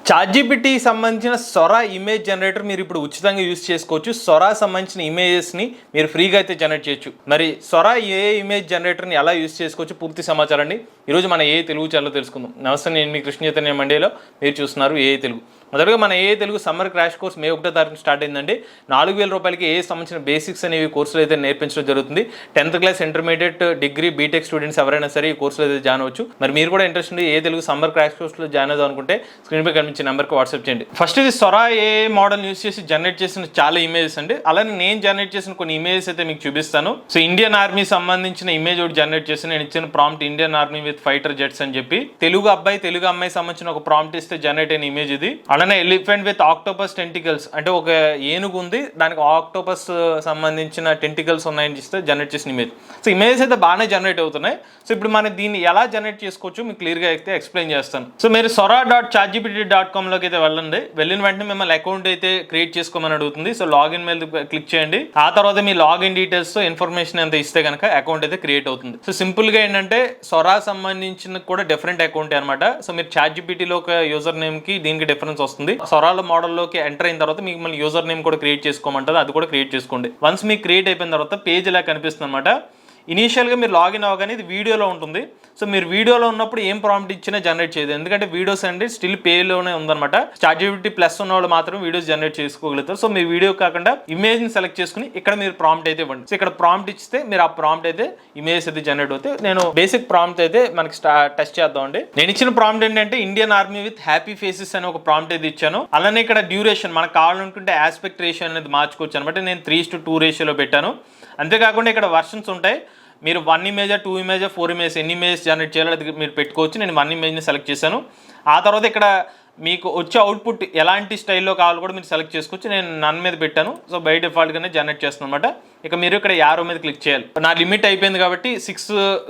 ChatGPT సంబంధించిన సొరా image generator మీరు ఇప్పుడు ఉచితంగా యూస్ చేసుకోవచ్చు. సొరా సంబంధించిన ఇమేజెస్ని మీరు ఫ్రీగా అయితే జనరేట్ చేయొచ్చు. మరి సొరా ఏ ఇమేజ్ జనరేటర్ని ఎలా యూస్ చేసుకోవచ్చు పూర్తి సమాచారాన్ని ఈరోజు మన ఏ తెలుగు ఛానల్లో తెలుసుకుందాం. నమస్తే, నేను మీ కృష్ణ చైతన్య మండేలో, మీరు చూస్తున్నారు ఏ తెలుగు. మొదటగా మన ఏ తెలుగు సమ్మర్ క్రాష్ కోర్స్ మే 1వ తారీఖున స్టార్ట్ అయిందండి. 4000 రూపాయలకి ఏ సంబంధించిన బేసిక్స్ అనేవి కోర్సులు అయితే నేర్పించడం జరుగుతుంది. 10th class, intermediate, degree, BTech students ఎవరైనా సరే ఈ కోర్సులో అయితే జాయిన్ అవ్వచ్చు. మరి మీరు కూడా ఇంట్రెస్ట్ ఉండి ఏ తెలుగు సమ్మర్ క్రాష్ కోర్స్లో జాయిన్ అవుదాం అనుకుంటే స్క్రీన్ పై కనిపించే నెంబర్కి వాట్సాప్ చేయండి. ఫస్ట్ ఇది సొరా ఏ మోడల్ యూస్ చేసి జనరేట్ చేసిన చాలా ఇమేజెస్ అండి. అలానే నేను జనరేట్ చేసిన కొన్ని ఇమేజెస్ అయితే మీకు చూపిస్తాను. సో ఇండియన్ ఆర్మీ సంబంధించిన ఇమేజ్ ఒకటి జనరేట్ చేసి నేను ఇచ్చిన prompt Indian army with fighter jets అని చెప్పి తెలుగు అబ్బాయి తెలుగు అమ్మాయి సంబంధించిన ఒక ప్రాంప్ట్ ఇస్తే జనరేట్ అయిన ఇమేజ్ ఇది. అలానే ఎలిఫెంట్ విత్ ఆక్టోపస్ టెంటికల్స్, అంటే ఒక ఏనుగు ఉంది, దానికి ఆక్టోపస్ సంబంధించిన టెంటికల్స్ ఉన్నాయని ఇస్తే జనరేట్ చేసిన ఇమేజ్. సో ఇమేజెస్ అయితే బాగానే జనరేట్ అవుతున్నాయి. సో ఇప్పుడు మనం దీన్ని ఎలా జనరేట్ చేసుకోవచ్చు మీకు క్లియర్గా అయితే ఎక్స్ప్లెయిన్ చేస్తాను. సో మీరు sora.chatgpt.com లోకి అయితే వెళ్ళండి. వెళ్ళిన వెంటనే మిమ్మల్ని అకౌంట్ అయితే క్రియేట్ చేసుకోమని అడుగుతుంది. సో లాగిన్ మీద క్లిక్ చేయండి. ఆ తర్వాత మీ లాగిన్ డీటెయిల్స్ ఇన్ఫర్మేషన్ ఎంత ఇస్తే కనుక అకౌంట్ అయితే క్రియేట్ అవుతుంది. సో సింపుల్ గా ఏంటంటే సొరా సంబంధించిన కూడా డిఫరెంట్ అకౌంట్ అనమాట. సో మీరు ChatGPT-లో ఒక యూజర్ నేమ్ కి దీనికి డిఫరెన్స్ వస్తుంది. సొరాల మోడల్లోకి ఎంటర్ అయిన తర్వాత మీకు మళ్ళీ యూజర్ నేమ్ కూడా క్రియేట్ చేసుకోమంటుంది, అది కూడా క్రియేట్ చేసుకోండి. వన్స్ మీకు క్రియేట్ అయిపోయిన తర్వాత పేజ్ ఇలా కనిపిస్తుంది అనమాట. ఇనీషియల్గా మీరు లాగిన్ అవ్వగానే ఇది వీడియోలో ఉంటుంది. సో మీరు వీడియోలో ఉన్నప్పుడు ఏం ప్రాంప్ట్ ఇచ్చినా జనరేట్ చేయదు, ఎందుకంటే వీడియోస్ అండి స్టిల్ పేలోనే ఉందన్నమాట. ChatGPT ప్లస్ ఉన్న వాళ్ళు మాత్రం వీడియోస్ జనరేట్ చేసుకోగలుగుతారు. సో మీ వీడియో కాకుండా ఇమేజ్ని సెలెక్ట్ చేసుకుని ఇక్కడ మీరు ప్రాంప్ట్ అయితే ఇవ్వండి. సో ఇక్కడ ప్రాంప్ట్ ఇస్తే మీరు ఆ ప్రాంప్ట్ అయితే ఇమేజ్ అయితే జనరేట్ అవుతాయి. నేను బేసిక్ ప్రాంప్ట్ అయితే మనకి టెస్ట్ చేద్దామండి. నేను ఇచ్చిన ప్రాంప్ట్ ఏంటంటే Indian army with happy faces అని ఒక ప్రాంప్ట్ అయితే ఇచ్చాను. అలానే ఇక్కడ డ్యూరేషన్ మనకు కావాలనుకుంటే ఆస్పెక్ట్ రేషియో అనేది మార్చుకోవచ్చు అనమాట. నేను 3:2 రేషియోలో పెట్టాను. అంతేకాకుండా ఇక్కడ వర్షన్స్ ఉంటాయి. మీరు 1 ఇమేజ్, 2 ఇమేజ్, 4 ఇమేజ్, ఎన్ని ఇమేజ్ జనరేట్ చేయాలో అది మీరు పెట్టుకోవచ్చు. నేను 1 ఇమేజ్ని సెలెక్ట్ చేశాను. ఆ తర్వాత ఇక్కడ మీకు వచ్చే అవుట్పుట్ ఎలాంటి స్టైల్లో కావాలో కూడా మీరు సెలెక్ట్ చేసుకోవచ్చు. నేను నన్ మీద పెట్టాను. సో బై డిఫాల్ట్గానే జనరేట్ చేస్తాను అనమాట. ఇక మీరు ఇక్కడ యారో మీద క్లిక్ చేయాలి. నా లిమిట్ అయిపోయింది కాబట్టి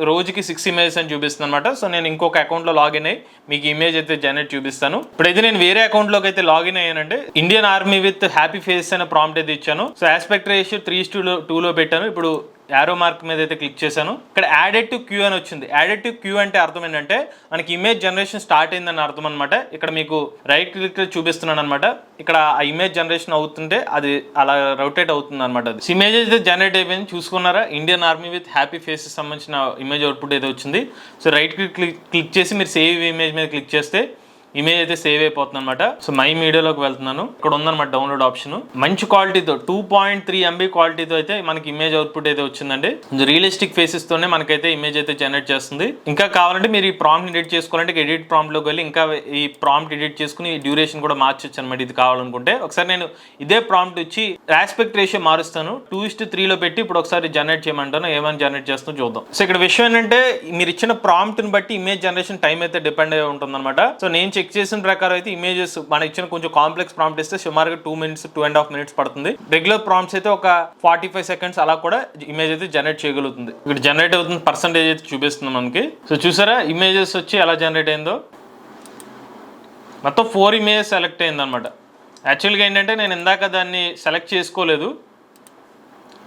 రోజుకి 6 ఇమేజెస్ అని చూపిస్తుంది అనమాట. సో నేను ఇంకొక అకౌంట్లో లాగిన్ అయ్యి మీకు ఇమేజ్ అయితే జనరేట్ చూపిస్తాను. ఇప్పుడైతే నేను వేరే అకౌంట్లోకి అయితే లాగిన్ అయ్యానంటే Indian army with happy face అనే ప్రాంప్ట్ అయితే ఇచ్చాను. సో ఆస్పెక్ట్ రేషియో 3:2లో పెట్టాను. ఇప్పుడు యారో మార్క్ మీద అయితే క్లిక్ చేశాను. ఇక్కడ యాడెడ్ టు క్యూ అని వచ్చింది. యాడెడ్ టు క్యూ అంటే అర్థం ఏంటంటే మనకి ఇమేజ్ జనరేషన్ స్టార్ట్ అయిందని అర్థం అనమాట. ఇక్కడ మీకు రైట్ క్లిక్ చూపిస్తున్నాను అనమాట. ఇక్కడ ఆ ఇమేజ్ జనరేషన్ అవుతుంటే అది అలా రొటేట్ అవుతుంది అనమాట. అది ఇమేజ్ అయితే జనరేట్ అయిపోయింది, చూసుకున్నారా? Indian army with happy faces సంబంధించిన ఇమేజ్ అవుట్పుట్ అయితే వచ్చింది. సో రైట్ క్లిక్ చేసి మీరు సేవ్ ఇమేజ్ మీద క్లిక్ చేస్తే ఇమేజ్ అయితే సేవ్ అయిపోతుంది అనమాట. సో మై మీడియాలోకి వెళ్తున్నాను. ఇక్కడ ఉందన్నమాట డౌన్లోడ్ ఆప్షన్. మంచి క్వాలిటీతో 2.3 MB క్వాలిటీతో అయితే మనకి ఇమేజ్ అవుట్పుట్ అయితే వచ్చిందండి. రియలిస్టిక్ ఫేసెస్ తోనే మనకైతే ఇమేజ్ అయితే జనరేట్ చేస్తుంది. ఇంకా కావాలంటే మీరు ఈ ప్రాంప్ట్ ఎడిట్ చేసుకోవాలంటే ఎడిట్ ప్రాంప్ట్ లోకి వెళ్ళి ఇంకా ఈ ప్రాంప్ట్ ఎడిట్ చేసుకుని డ్యూరేషన్ కూడా మార్చొచ్చు అనమాట. ఇది కావాలనుకుంటే ఒకసారి నేను ఇదే ప్రాంప్ట్ ఇచ్చి ఆస్పెక్ట్ రేషియో మారుస్తాను. 2:3లో పెట్టి ఇప్పుడు ఒకసారి జనరేట్ చేయమంటాను. ఏమైనా జనరేట్ చేస్తాను చూద్దాం. సో ఇక్కడ విషయం ఏంటంటే మీరు ఇచ్చిన ప్రాంప్ట్ని బట్టి ఇమేజ్ జనరేషన్ టైం అయితే డిపెండ్ అయి ఉంటుంది అనమాట. సో నేను చెక్ చేసిన ప్రకారం అయితే ఇమేజెస్ మన ఇచ్చిన కొంచెం కాంప్లెక్స్ ప్రాంప్ట్ ఇస్తే సుమారుగా 2 మినిట్స్ 2.5 మినిట్స్ పడుతుంది. రెగ్యులర్ ప్రాంప్ట్స్ అయితే ఒక 45 సెకండ్స్ అలా కూడా ఇమేజ్ అయితే జనరేట్ చేయగలుగుతుంది. ఇక్కడ జనరేట్ అవుతుంది పర్సంటేజ్ అయితే చూపిస్తుంది మనకి. సో చూసారా ఇమేజెస్ వచ్చి ఎలా జనరేట్ అయిందో. మొత్తం 4 ఇమేజెస్ సెలెక్ట్ అయింది అనమాట. యాక్చువల్గా ఏంటంటే నేను ఇందాక దాన్ని సెలెక్ట్ చేసుకోలేదు,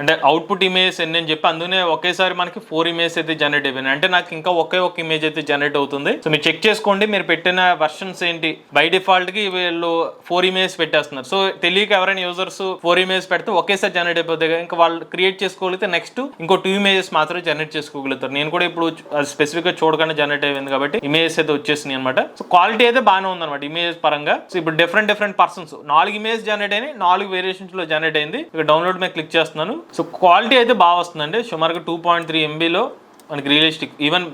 అంటే అవుట్పుట్ ఇమేజ్ ఎన్ని అని చెప్పి అందుకనే ఒకేసారి మనకి 4 ఇమేజ్ అయితే జనరేట్ అయిపోయినాయి. అంటే నాకు ఇంకా ఒకే ఒక ఇమేజ్ అయితే జనరేట్ అవుతుంది. సో మీరు చెక్ చేసుకోండి మీరు పెట్టిన వర్షన్స్ ఏంటి. బై డిఫాల్ట్ కి వీళ్ళు 4 ఇమేజ్ పెట్టేస్తున్నారు. సో తెలియక ఎవరైనా యూజర్స్ 4 ఇమేజ్ పెడితే ఒకేసారి జనరేట్ అయిపోతాయి. ఇంకా వాళ్ళు క్రియేట్ చేసుకోగలిగితే నెక్స్ట్ ఇంకో 2 ఇమేజెస్ మాత్రమే జనరేట్ చేసుకోగలుగుతారు. నేను కూడా ఇప్పుడు స్పెసిఫిక్ గా చూడగానే జనరేట్ అయింది కాబట్టి ఇమేజెస్ అయితే వచ్చేసినాయి అనమాట. సో క్వాలిటీ అయితే బాగానే ఉందన్నమాట ఇమేజ్ పరంగా. సో ఇప్పుడు డిఫరెంట్ పర్సన్స్ 4 ఇమేజ్ జనరేట్ అయినాయి, 4 వేరియేషన్స్ లో జనరేట్ అయింది. ఇక్కడ డౌన్లోడ్ మీద క్లిక్ చేస్తున్నాను. సో క్వాలిటీ అయితే బాగా వస్తుందండి. సుమారుగా 2.3 MBలో మనకి రియలిస్టిక్, ఈవెన్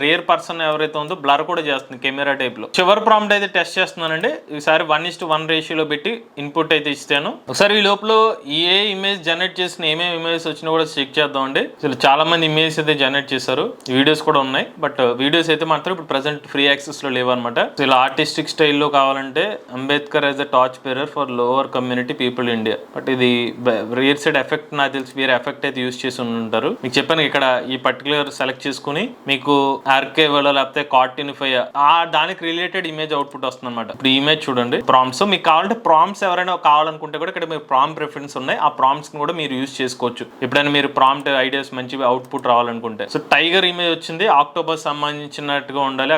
రేర్ పర్సన్ ఎవరైతే ఉందో బ్లర్ కూడా చేస్తుంది కెమెరా టైప్ లో. చివరి ప్రాంప్ట్ అయితే టెస్ట్ చేస్తున్నానండి. ఈసారి 1:1 రేషియోలో పెట్టి ఇన్పుట్ అయితే ఇస్తాను. ఒకసారి ఈ లోపల ఏ ఇమేజ్ జనరేట్ చేసిన ఏమేమి ఇమేజ్ వచ్చినా కూడా చెక్ చేద్దామండి. అసలు చాలా మంది ఇమేజ్ అయితే జనరేట్ చేశారు, వీడియోస్ కూడా ఉన్నాయి. బట్ వీడియోస్ అయితే మాత్రం ఇప్పుడు ప్రెసెంట్ ఫ్రీ యాక్సెస్ లో లేవన్నమాట. ఇలా ఆర్టిస్టిక్ స్టైల్లో కావాలంటే Ambedkar as a torch bearer for lower community people India. But ఇది రియర్ సైడ్ ఎఫెక్ట్ నాకు తెలిసి వేరే ఎఫెక్ట్ అయితే యూస్ చేసి ఉంటారు. మీకు చెప్పాను ఇక్కడ ఈ పర్టికులర్ సెలెక్ట్ చేసుకుని మీకు ఆర్కేవల్ లేకపోతే కార్టినిఫై దానికి రిలేటెడ్ ఇమేజ్ అవుట్పుట్ వస్తుంది అనమాట. ఇప్పుడు ఇమేజ్ చూడండి ప్రాంప్ట్స్, మీకు కావాలంటే ప్రాంప్ట్స్ ఎవరైనా కావాలనుకుంటే కూడా ఇక్కడ మీరు ప్రాంప్ట్ ప్రిఫరెన్స్ ఉన్నాయి, ఆ ప్రాంప్ట్స్ కూడా మీరు యూజ్ చేసుకోవచ్చు ఎప్పుడైనా మీరు ప్రాంప్ట్ ఐడియాస్ మంచి అవుట్పుట్ రావాలనుకుంటే. సో టైగర్ ఇమేజ్ వచ్చింది, ఆక్టోపస్ సంబంధించినట్టుగా ఉండాలి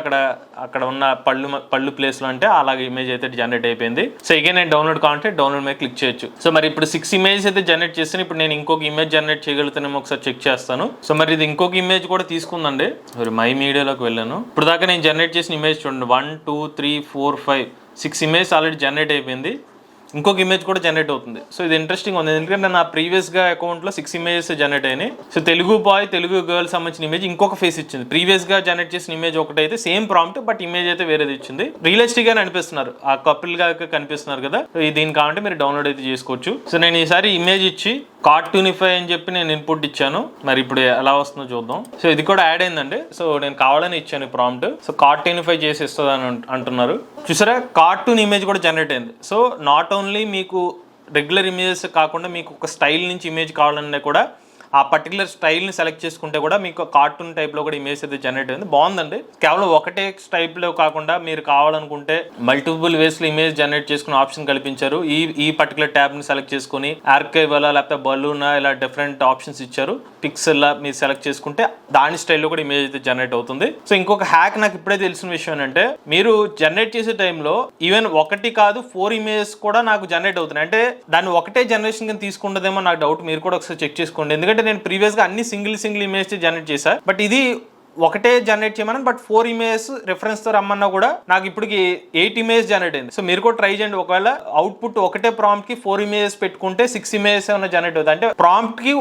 అక్కడ ఉన్న పళ్ళు ప్లేస్ లో అంటే అలాగే ఇమేజ్ అయితే జనరేట్ అయిపోయింది. సో ఇక నేను డౌన్లోడ్ కావాలంటే డౌన్లోడ్ మీద క్లిక్ చేయొచ్చు. సో మరి ఇప్పుడు 6 ఇమేజ్ అయితే జనరేట్ చేస్తాను. ఇప్పుడు నేను ఇంకొక ఇమేజ్ జనరేట్ చేయగలుగుతానేమో ఒకసారి చెక్ చేస్తాను. సో మరి ఇది ఇంకొక ఇమేజ్ కూడా తీసుకుందండి. మరి మై మీడియాలోకి వెళ్ళాను. ఇప్పుడు దాకా నేను జనరేట్ చేసిన ఇమేజ్ చూడండి 1 2 3 4 5 6 ఇమేజ్ ఆల్రెడీ జనరేట్ అయిపోయింది. ఇంకొక ఇమేజ్ కూడా జనరేట్ అవుతుంది. సో ఇది ఇంట్రెస్టింగ్ ఉంది, ఎందుకంటే నా ప్రీవియస్గా అకౌంట్లో 6 ఇమేజెస్ జనరేట్ అయినాయి. So Telugu boy Telugu girl సంబంధించిన ఇమేజ్ ఇంకొక ఫేస్ ఇచ్చింది. ప్రీవియస్గా జనరేట్ చేసిన ఇమేజ్ ఒకటైతే సేమ్ ప్రాంప్ట్, బట్ ఇమేజ్ అయితే వేరేది ఇచ్చింది. రియలిస్టిక్ గా అనిపిస్తున్నారు, ఆ కపుల్ గా కనిపిస్తున్నారు కదా. దీని కావాలంటే మీరు డౌన్లోడ్ అయితే చేసుకోవచ్చు. సో నేను ఈసారి ఇమేజ్ ఇచ్చి కార్టూనిఫై అని చెప్పి నేను ఇన్పుట్ ఇచ్చాను. మరి ఇప్పుడు ఎలా వస్తుందో చూద్దాం. సో ఇది కూడా యాడ్ అయిందండి. సో నేను కావాలని ఇచ్చాను ప్రాంప్ట్. సో కార్టూనిఫై చేసి ఇస్తుంది అని అంటున్నారు. చూసారా, కార్టూన్ ఇమేజ్ కూడా జనరేట్ అయింది. సో నాట్ ఓన్లీ మీకు రెగ్యులర్ ఇమేజెస్ కాకుండా మీకు ఒక స్టైల్ నుంచి ఇమేజ్ కావాలన్నా కూడా ఆ పర్టికులర్ స్టైల్ని సెలెక్ట్ చేసుకుంటే కూడా మీకు కార్టూన్ టైప్లో కూడా ఇమేజ్ అయితే జనరేట్ అయింది. బాగుందండి. కేవలం ఒకటే టైప్లో కాకుండా మీరు కావాలనుకుంటే మల్టిపుల్ వేస్లో ఇమేజ్ జనరేట్ చేసుకునే ఆప్షన్ కల్పించారు. ఈ పర్టికులర్ ట్యాబ్ని సెలెక్ట్ చేసుకుని ఆర్కైవల్ లేకపోతే బలూనా ఇలా డిఫరెంట్ ఆప్షన్స్ ఇచ్చారు. పిక్సెల్ మీరు సెలెక్ట్ చేసుకుంటే దాని స్టైల్లో కూడా ఇమేజ్ అయితే జనరేట్ అవుతుంది. సో ఇంకొక హ్యాక్ నాకు ఇప్పుడే తెలిసిన విషయం ఏంటంటే, మీరు జనరేట్ చేసే టైంలో ఈవెన్ 1 కాదు 4 ఇమేజెస్ కూడా నాకు జనరేట్ అవుతున్నాయి. అంటే దాన్ని ఒకటే జనరేషన్ కింద తీసుకుంటుందేమో నాకు డౌట్. మీరు కూడా ఒకసారి చెక్ చేసుకోండి. ఎందుకంటే నేను ప్రీవియస్గా అన్ని సింగిల్ ఇమేజ్ జనరేట్ చేశా, బట్ ఇది ఒకటే జనరేట్ చేయమని, బట్ 4 ఇమేజెస్ రిఫరెన్స్ తో రమ్మన్నా కూడా నాకు ఇప్పటికి 8 ఇమేజ్ జనరేట్ అయింది. సో మీరు కూడా ట్రై చేయండి. ఒకవేళ అవుట్పుట్ ఒకటే ప్రాంప్ట్ కి 4 ఇమేజెస్ పెట్టుకుంటే 6 ఇమేజెస్ ఏమైనా జనరేట్ అవుతుంది. అంటే ప్రాంప్ట్ కి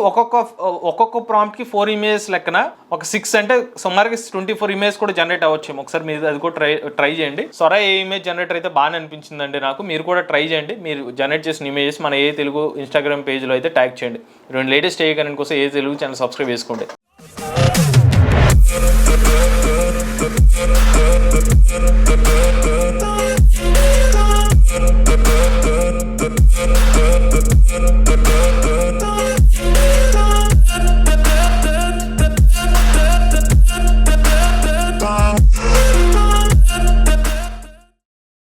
ఒక్కొక్క ప్రాంప్ట్ కి 4 ఇమేజెస్ లెక్కన ఒక 6 అంటే సుమారుగా 24 ఇమేజ్ కూడా జనరేట్ అవ్వచ్చు. ఒకసారి మీరు అది కూడా ట్రై చేయండి. సొరా ఏ ఇమేజ్ జనరేటర్ అయితే బాగా అనిపించిందండి నాకు. మీరు కూడా ట్రై చేయండి. మీరు జనరేట్ చేసిన ఇమేజెస్ మన ఏ తెలుగు ఇన్స్టాగ్రామ్ పేజ్లో అయితే ట్యాగ్ చేయండి. లేటెస్ట్ ఏ కరెంట్ కోసం ఏ తెలుగు ఛానల్ సబ్స్క్రైబ్ చేసుకోండి.